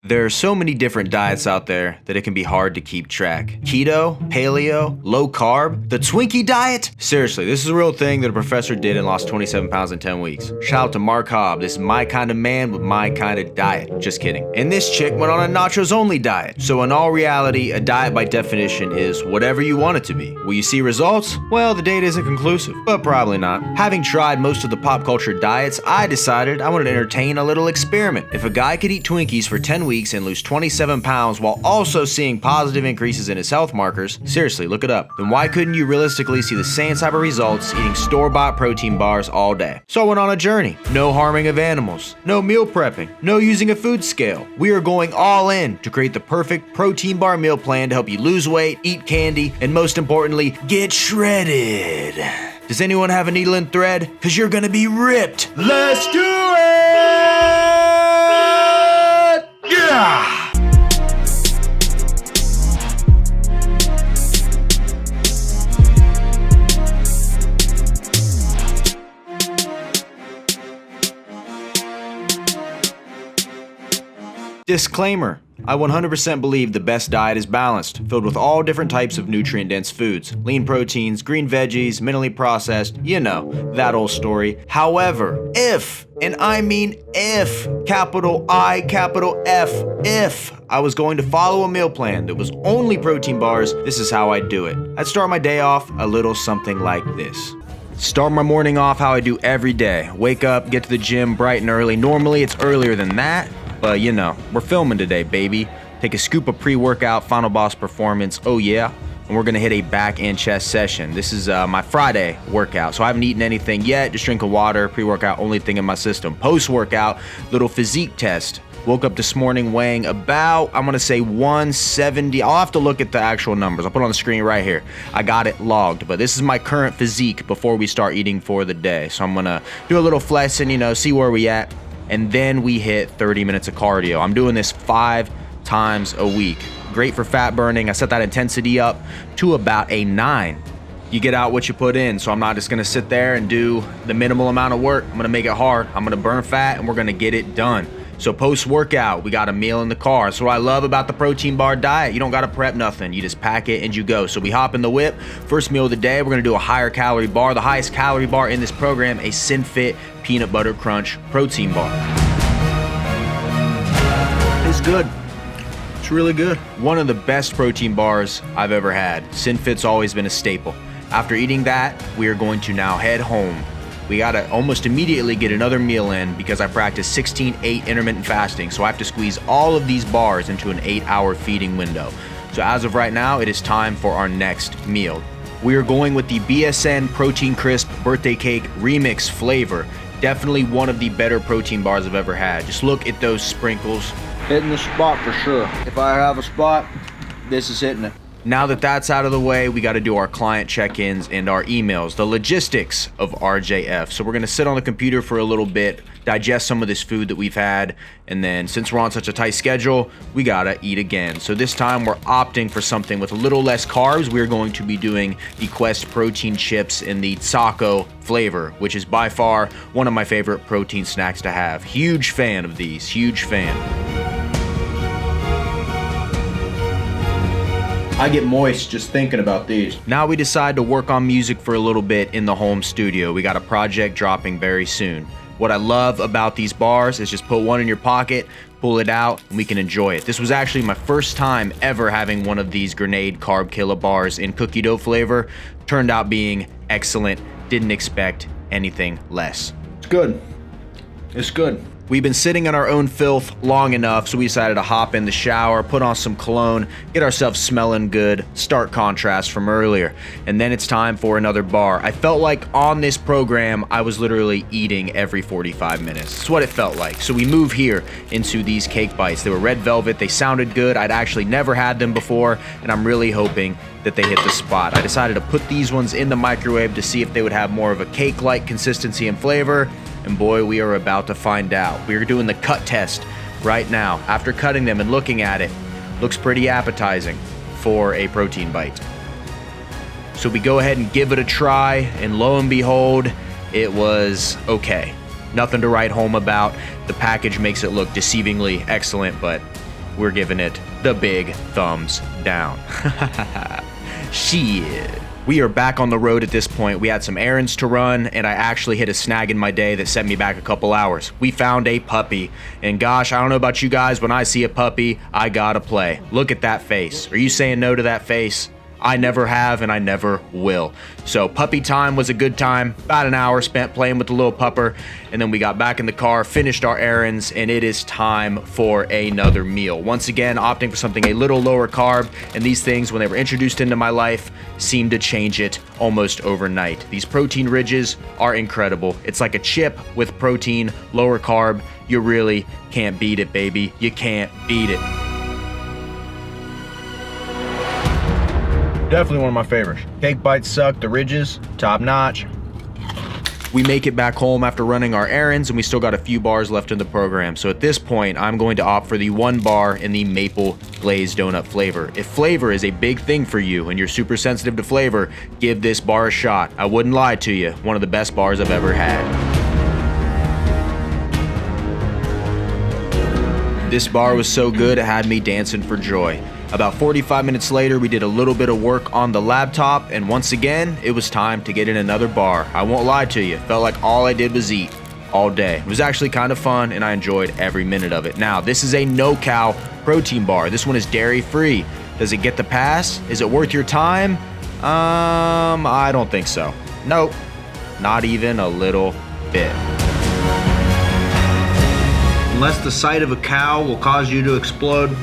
There are so many different diets out there that it can be hard to keep track. Keto, paleo, low carb, the Twinkie diet? Seriously, this is a real thing that a professor did and lost 27 pounds in 10 weeks. Shout out to Mark Hobb, this is my kind of man with my kind of diet. Just kidding. And this chick went on a nachos only diet. So in all reality, a diet by definition is whatever you want it to be. Will you see results? Well, the data isn't conclusive, but probably not. Having tried most of the pop culture diets, I decided I wanted to entertain a little experiment. If a guy could eat Twinkies for 10 weeks and lose 27 pounds while also seeing positive increases in his health markers, seriously, look it up, then why couldn't you realistically see the same type of results eating store-bought protein bars all day? So I went on a journey. No harming of animals, no meal prepping, no using a food scale. We are going all in to create the perfect protein bar meal plan to help you lose weight, eat candy, and most importantly, get shredded. Does anyone have a needle and thread? Cause you're gonna be ripped. Let's do it! Yeah! Disclaimer. I 100% believe the best diet is balanced, filled with all different types of nutrient-dense foods, lean proteins, green veggies, minimally processed, you know, that old story. However, if, and I mean if, capital I, capital F, if I was going to follow a meal plan that was only protein bars, this is how I'd do it. I'd start my day off a little something like this. Start my morning off how I do every day. Wake up, get to the gym bright and early. Normally it's earlier than that. But you know, we're filming today, baby. Take a scoop of pre-workout, Final Boss Performance, oh yeah. And we're gonna hit a back and chest session. This is my Friday workout, so I haven't eaten anything yet, just drinking water, pre-workout, only thing in my system. Post-workout, little physique test. Woke up this morning weighing about, I'm gonna say 170. I'll have to look at the actual numbers. I'll put it on the screen right here. I got it logged, but this is my current physique before we start eating for the day. So I'm gonna do a little flexing, you know, see where we at. And then we hit 30 minutes of cardio. I'm doing this 5 times a week. Great for fat burning. I set that intensity up to about a 9. You get out what you put in, so I'm not just gonna sit there and do the minimal amount of work. I'm gonna make it hard. I'm gonna burn fat and we're gonna get it done. So post-workout, we got a meal in the car. That's what I love about the protein bar diet. You don't gotta prep nothing. You just pack it and you go. So we hop in the whip. First meal of the day, we're gonna do a higher calorie bar. The highest calorie bar in this program, a SynFit Peanut Butter Crunch protein bar. It's good. It's really good. One of the best protein bars I've ever had. SynFit's always been a staple. After eating that, we are going to now head home. We gotta almost immediately get another meal in because I practice 16-8 intermittent fasting, so I have to squeeze all of these bars into an 8-hour feeding window. So as of right now, it is time for our next meal. We are going with the BSN Protein Crisp Birthday Cake Remix flavor. Definitely one of the better protein bars I've ever had. Just look at those sprinkles. Hitting the spot for sure. If I have a spot, this is hitting it. Now that that's out of the way, we got to do our client check-ins and our emails, the logistics of RJF. So we're going to sit on the computer for a little bit, digest some of this food that we've had, and then since we're on such a tight schedule, we got to eat again. So this time we're opting for something with a little less carbs. We're going to be doing the Quest protein chips in the taco flavor, which is by far one of my favorite protein snacks to have. Huge fan of these, huge fan. I get moist just thinking about these. Now we decide to work on music for a little bit in the home studio. We got a project dropping very soon. What I love about these bars is just put one in your pocket, pull it out, and we can enjoy it. This was actually my first time ever having one of these Grenade Carb Killer bars in cookie dough flavor. Turned out being excellent. Didn't expect anything less. It's good. It's good. We've been sitting in our own filth long enough, so we decided to hop in the shower, put on some cologne, get ourselves smelling good, stark contrast from earlier. And then it's time for another bar. I felt like on this program, I was literally eating every 45 minutes. That's what it felt like. So we move here into these cake bites. They were red velvet, they sounded good. I'd actually never had them before, and I'm really hoping that they hit the spot. I decided to put these ones in the microwave to see if they would have more of a cake-like consistency and flavor. And boy, we are about to find out. We are doing the cut test right now. After cutting them and looking at it, looks pretty appetizing for a protein bite. So we go ahead and give it a try, and lo and behold, it was okay. Nothing to write home about. The package makes it look deceivingly excellent, but we're giving it the big thumbs down. Shit. We are back on the road at this point. We had some errands to run, and I actually hit a snag in my day that set me back a couple hours. We found a puppy, and gosh, I don't know about you guys, when I see a puppy, I gotta play. Look at that face. Are you saying no to that face? I never have, and I never will. So puppy time was a good time. About an hour spent playing with the little pupper, and then we got back in the car, finished our errands, and it is time for another meal. Once again, opting for something a little lower carb, and these things, when they were introduced into my life, seemed to change it almost overnight. These protein ridges are incredible. It's like a chip with protein, lower carb. You really can't beat it, baby. You can't beat it. Definitely one of my favorites. Cake bites suck, the ridges, top notch. We make it back home after running our errands, and we still got a few bars left in the program. So at this point, I'm going to opt for the 1 bar in the maple glazed donut flavor. If flavor is a big thing for you and you're super sensitive to flavor, give this bar a shot. I wouldn't lie to you, one of the best bars I've ever had. This bar was so good, it had me dancing for joy. About 45 minutes later, we did a little bit of work on the laptop, and once again, it was time to get in another bar. I won't lie to you, felt like all I did was eat all day. It was actually kind of fun, and I enjoyed every minute of it. Now, this is a no-cow protein bar. This one is dairy-free. Does it get the pass? Is it worth your time? I don't think so. Nope, not even a little bit. Unless the sight of a cow will cause you to explode,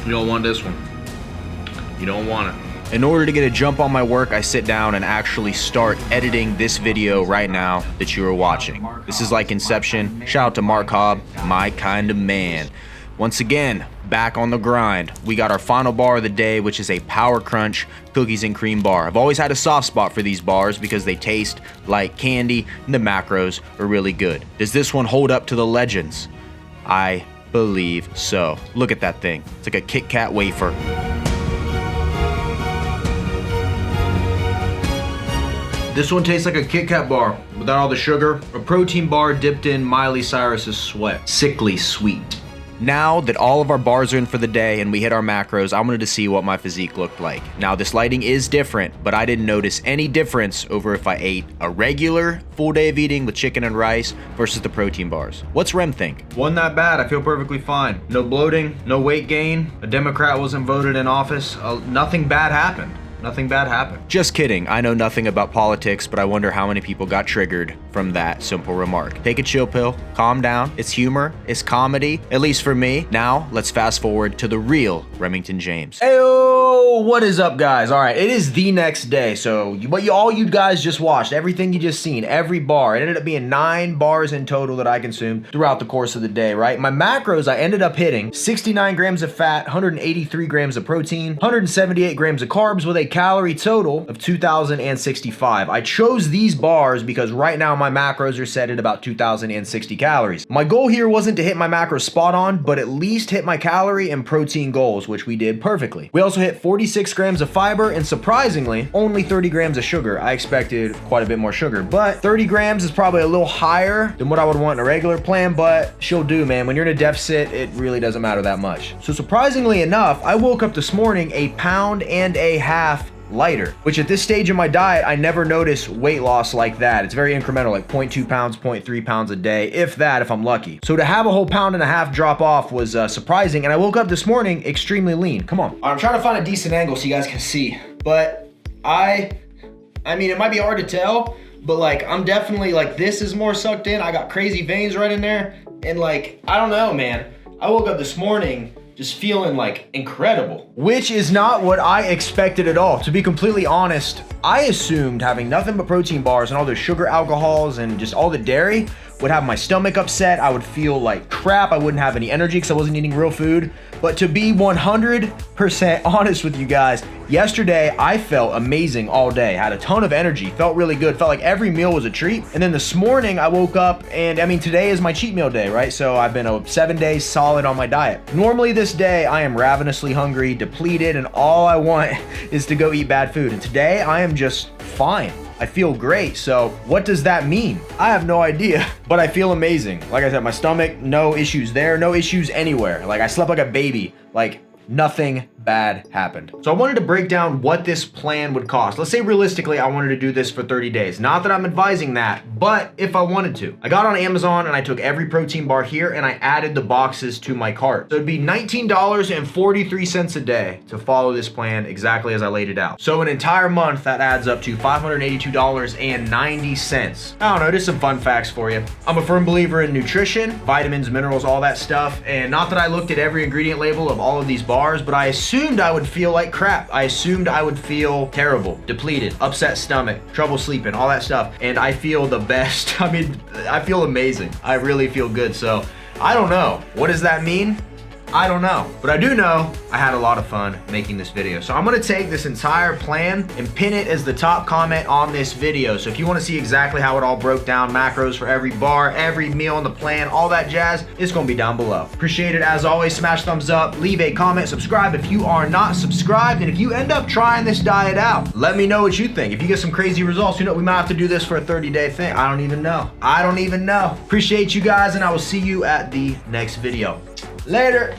you don't want this one. You don't want it. In order to get a jump on my work, I sit down and actually start editing this video right now that you are watching. This is like Inception. Shout out to Mark Hobb, my kind of man. Once again, back on the grind. We got our final bar of the day, which is a Power Crunch cookies and cream bar. I've always had a soft spot for these bars because they taste like candy and the macros are really good. Does this one hold up to the legends? I believe so. Look at that thing. It's like a Kit Kat wafer. This one tastes like a Kit Kat bar without all the sugar. A protein bar dipped in Miley Cyrus's sweat. Sickly sweet. Now that all of our bars are in for the day and we hit our macros, I wanted to see what my physique looked like. Now this lighting is different, but I didn't notice any difference over if I ate a regular full day of eating with chicken and rice versus the protein bars. What's Rem think? Wasn't that bad. I feel perfectly fine. No bloating, no weight gain. A Democrat wasn't voted in office. Nothing bad happened. Nothing bad happened. Just kidding. I know nothing about politics, but I wonder how many people got triggered from that simple remark. Take a chill pill, calm down. It's humor, it's comedy, at least for me. Now, let's fast forward to the real Remington James. Heyo, what is up, guys? All right, it is the next day. So all you guys just watched, everything you just seen, every bar, it ended up being 9 bars in total that I consumed throughout the course of the day, right? My macros, I ended up hitting 69 grams of fat, 183 grams of protein, 178 grams of carbs with a calorie total of 2,065. I chose these bars because right now my macros are set at about 2,060 calories. My goal here wasn't to hit my macros spot on, but at least hit my calorie and protein goals, which we did perfectly. We also hit 46 grams of fiber and surprisingly, only 30 grams of sugar. I expected quite a bit more sugar, but 30 grams is probably a little higher than what I would want in a regular plan, but she'll do, man. When you're in a deficit, it really doesn't matter that much. So surprisingly enough, I woke up this morning 1.5 pounds lighter, which at this stage in my diet, I never notice weight loss like that. It's very incremental, like 0.2 pounds, 0.3 pounds a day, if that, if I'm lucky. So to have a whole 1.5 pounds drop off was surprising, and I woke up this morning extremely lean. Come on. I'm trying to find a decent angle so you guys can see, but I mean, it might be hard to tell, but like, I'm definitely like, this is more sucked in. I got crazy veins right in there, and like, I don't know, man. I woke up this morning just feeling like incredible. Which is not what I expected at all. To be completely honest, I assumed having nothing but protein bars and all those sugar alcohols and just all the dairy would have my stomach upset. I would feel like crap. I wouldn't have any energy because I wasn't eating real food. But to be 100% honest with you guys, yesterday I felt amazing all day. Had a ton of energy, felt really good, felt like every meal was a treat. And then this morning I woke up and I mean, today is my cheat meal day, right? So I've been 7 days solid on my diet. Normally this day I am ravenously hungry, depleted, and all I want is to go eat bad food. And today I am just fine. I feel great. So what does that mean? I have no idea, but I feel amazing. Like I said, my stomach, no issues there, no issues anywhere. Like I slept like a baby, like nothing bad happened. So I wanted to break down what this plan would cost. Let's say realistically, I wanted to do this for 30 days. Not that I'm advising that, but if I wanted to. I got on Amazon and I took every protein bar here and I added the boxes to my cart. So it'd be $19.43 a day to follow this plan exactly as I laid it out. So an entire month, that adds up to $582.90. I don't know, just some fun facts for you. I'm a firm believer in nutrition, vitamins, minerals, all that stuff. And not that I looked at every ingredient label of all of these bars, but I assumed I would feel like crap. I assumed I would feel terrible, depleted, upset stomach, trouble sleeping, all that stuff. And I feel the best. I mean, I feel amazing. I really feel good. So I don't know. What does that mean? I don't know, but I do know I had a lot of fun making this video. So I'm gonna take this entire plan and pin it as the top comment on this video. So if you wanna see exactly how it all broke down, macros for every bar, every meal in the plan, all that jazz, it's gonna be down below. Appreciate it as always. Smash thumbs up, leave a comment, subscribe if you are not subscribed. And if you end up trying this diet out, let me know what you think. If you get some crazy results, you know, we might have to do this for a 30-day thing. I don't even know. I don't even know. Appreciate you guys, and I will see you at the next video. Later.